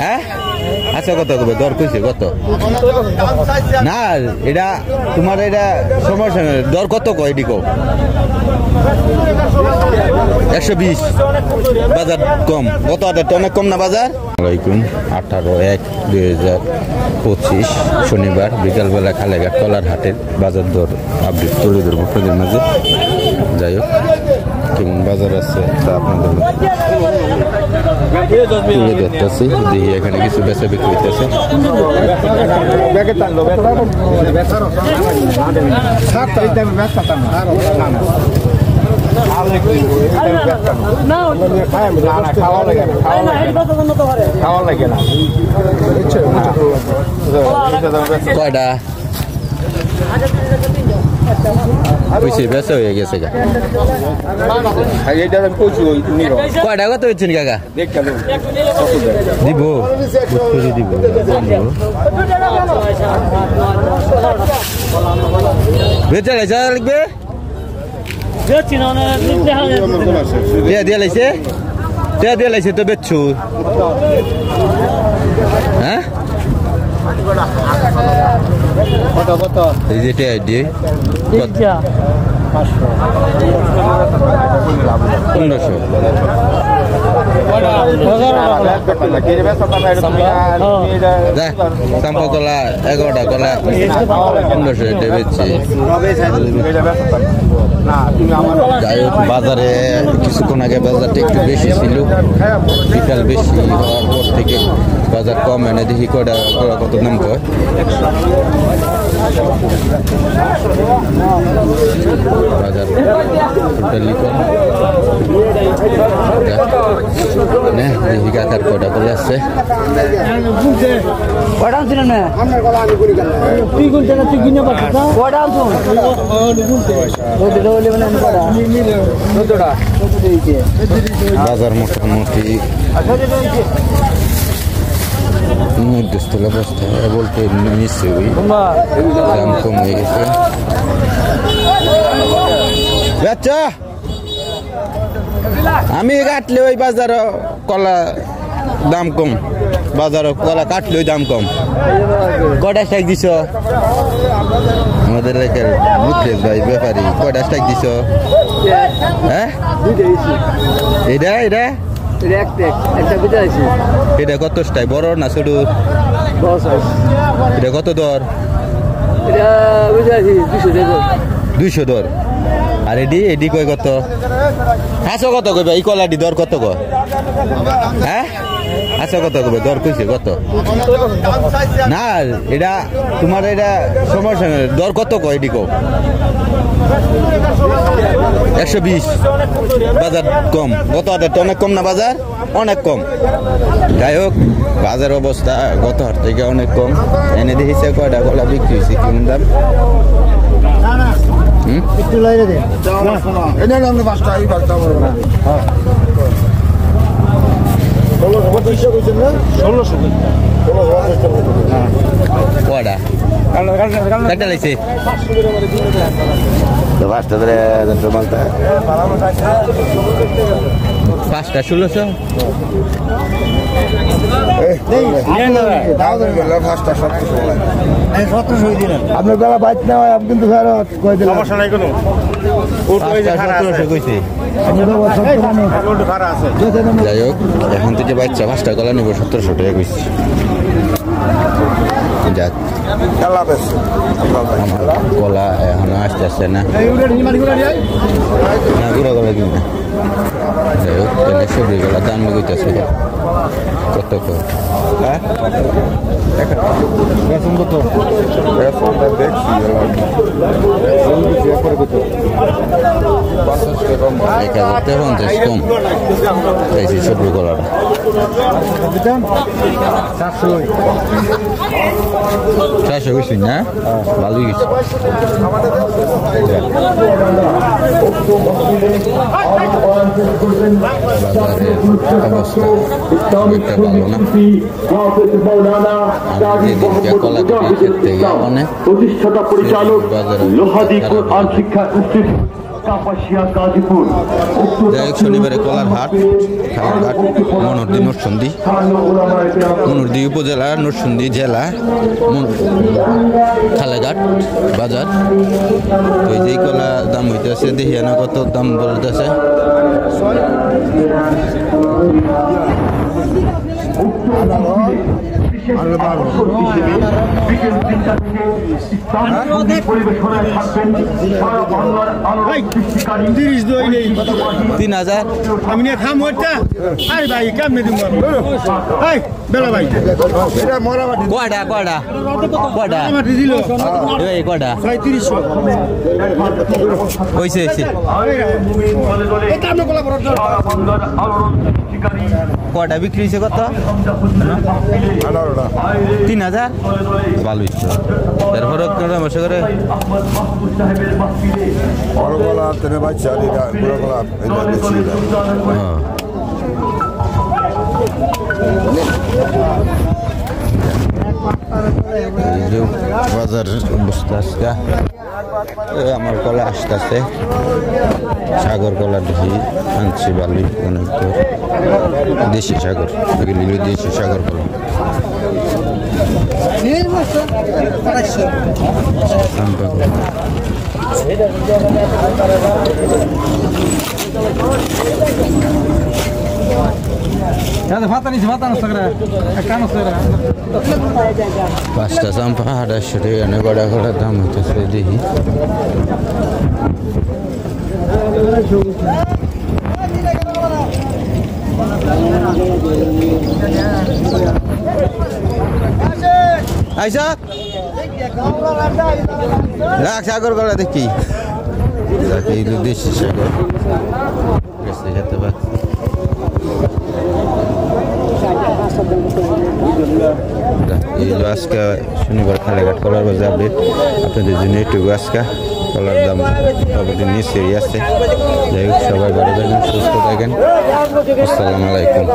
হ্যাঁ আচ্ছা কত করবে দর কইছে কত না এটা তোমার এটা সমস্যা নেই দর কত কয় এটি কও 120 বাজার কম কত আটা অনেক কম না বাজার। আসসালামাইকুম 18/1/2025 শনিবার বিকালবেলা খালেঘাট কলার হাটের বাজার দর আপডেট তুলে ধরবো আপনাদের মাঝে। যাই হোক কেমন বাজার আছে তা আপনাদের তুলে ধরতেছি। দেখি এখানে কিছু বেচা বিক্রি হইতেছে। কয়টা বেশি বেচা হয়ে গেছে কয়টা কত হচ্ছেন কাকা দিব দিব বেচা লাগবে দিয়া লাইছে তো বেচছু হ্যাঁ এই যে টিয়া দিয়ে 1500 চাম্পা কলা 11টা কলা 1500 বেচছি। যাই হোক বাজারে কিছুক্ষণ আগে বাজারটা একটু বেশি ছিল, বিকাল বেশি হওয়ার পর থেকে বাজার কম এনে দেখি কটা কত দাম কয়। বাজার টোটালি কম দেখি কাকার কটা করে আসছে। বাজার মোটামুটি মধ্যস্থল অবস্থায় বলতে নিশ্চয়ই দাম কম হয়ে গেছে। আমি কাটলে ওই বাজার কলা দাম কম, বাজার কলা কাটলে ওই দাম কম। কয়টা স্ট্রাইক দিছ আমাদের মুখলেশ ভাই ব্যাপারী? কয়টা স্ট্রাইক দিছ? হ্যাঁ এটা এটা এটা কত স্টাই বড় না ছোট? এটা কত দর? 200 দর। আর এডি এডি কয় কত? 500 কত কইবা? এই কলাটি দর কত কয়? হ্যাঁ আচ্ছা কত কইবে দর কইছে কত? না এটা তোমার এটা সমস্যা নেই দর কত কয় এডি কও? 120 বাজার কম গত হাটের অনেক কম না বাজার অনেক কম। যাই হোক বাজার অবস্থা গত হাট থেকে অনেক কম। এনে দেখিছে কয়টা কলা বিক্রি হয়েছে কেমন দাম? কয়টা কাটা লাগছে? 5টা 1600। আপনার বেলা বাইক নেওয়া কিন্তু সমস্যা নাই কোনো। যাই হোক এখন থেকে বাচ্চা 5টা কলা নেব 1700 টাকা কইছি। যাক কলা এখন আসতেছে না গুঁড়া কলা কিনে। যাই হোক তাহলে সবজি কলা দাম কইতেছে কত কত? হ্যাঁ বেতন কত? বেতনটা দেখছি 1050 কম খাইছি সবজি কলাটা। 400 গেছি না ভালোই গেছি। প্রতিষ্ঠাতা পরিচালক লোহাদি কোরআন শিক্ষা ইনস্টিটিউট যাই হোক শনিবারে কলার হাট খালাঘাট মনোহরদী নরসিংদী মনোহরদী উপজেলা নরসিংদী জেলা খালাঘাট বাজার। তো এই যে কলা দাম হইতেছে দেখি না কত দাম বলতেছে। তিন হাজার আমি নিয়ে খাম ওটা আরে ভাই কেমনে দিব এই বেলা ভাই এটা মরা মাটি কয়টা কয়টা কয়টা মাটি দিল এই কয়টা 3500 হইছে হইছে এটা আমরা কলা বড় কয়টা বিক্রি হয়েছে কত 3000 ভালো হচ্ছে এরপরে মাসে করে বড় গলা তেনে বাচ্চা এটা বড় গলা এটা বেশি বাজারের অবস্থা আজকে আমার কলা আসতেছে সাগর কলা দেখি আনছি বালি অনেক দূর দেশি সাগর এগুলি দেশি সাগর কলা পাঁচটা চাম্পা 800 টাকা এনে গড়া গড়া দাম হইতেছে দেখি আইসা রাখ সাগর কলা দেখি এই দেশি সাগর খেতে পাচ্ছি এই আজকে শনিবার খালাঘাট কলার বাজার আপডেট আপনাদের জন্য একটু আজকে কলার দাম মোটামুটি নিচে আছে। যাই হোক সবাই ভালো থাকেন সুস্থ থাকেন আসসালামু আলাইকুম।